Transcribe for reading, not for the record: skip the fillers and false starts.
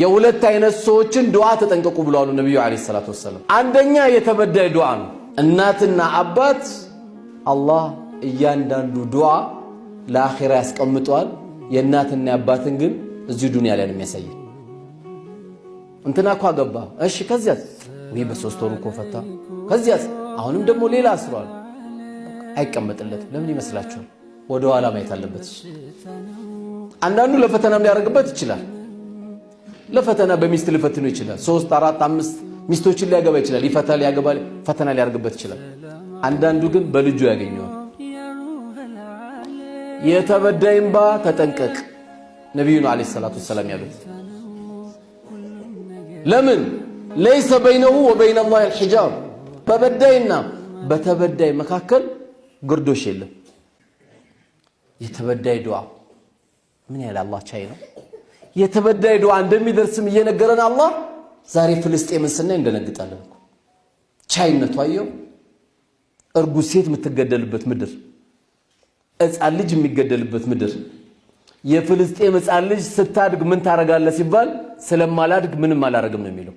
የሁለት አይነት ሰዎችን ዱዓ ተጠንቀቁ ብለዋል ነብዩ አለይሂ ሰላቱ ወሰለም። አንደኛ የተበዳይ ዱዓ ነው። እናትና አባት አላህ እያንዳንዱ ዱዓ ለአኺራ ያስቀምጧል። የእናትና አባትን ግን እዚህ ዱንያ ላይ ነው የሚያሳየው። እንትና እኮ አገባ፣ እሺ ከዚያስ ወይ በ3 ወሩ እኮ ፈታ፣ ከዚያስ አሁንም ደግሞ ሌላ አስሯል። አይቀመጥለት። ለምን ይመስላችኋል? ወደ ኋላ ማየት አለበት። አንዳንዱ ለፈተናም ሊያደርግበት ይችላል። ለፈተና በሚስት ሊፈትኑ ይችላል። 3 4 5 ሚስቶችን ሊያገባ ይችላል። ይፈታል፣ ያገባል፣ ፈተና ሊያደርግበት ይችላል። አንዳንዱ ግን በልጁ ያገኘዋል። የተበዳይ እንባ ተጠንቀቅ ነብዩ አለይሂ ሰላቱ ወሰለም ያሉት። ለምን ليس بينه وبين الله الحجاب በበዳይና በተበዳይ መካከል ግርዶሽ የለም። የተበዳይ ዱዓ ምን ያህል አላህ ቻይ ነው። የተበዳይ ዱዓ እንደሚደርስም እየነገረን አላህ ዛሬ ፍልስጤምን ስናይ እንደነግጣለን እኮ። ቻይነቱ አየው። እርጉዝ ሴት የምትገደልበት ምድር፣ ሕፃን ልጅ የሚገደልበት ምድር። የፍልስጤም ሕፃን ልጅ ስታድግ ምን ታረጋለህ ሲባል ስለማላድግ ምንም አላረግም ነው የሚለው።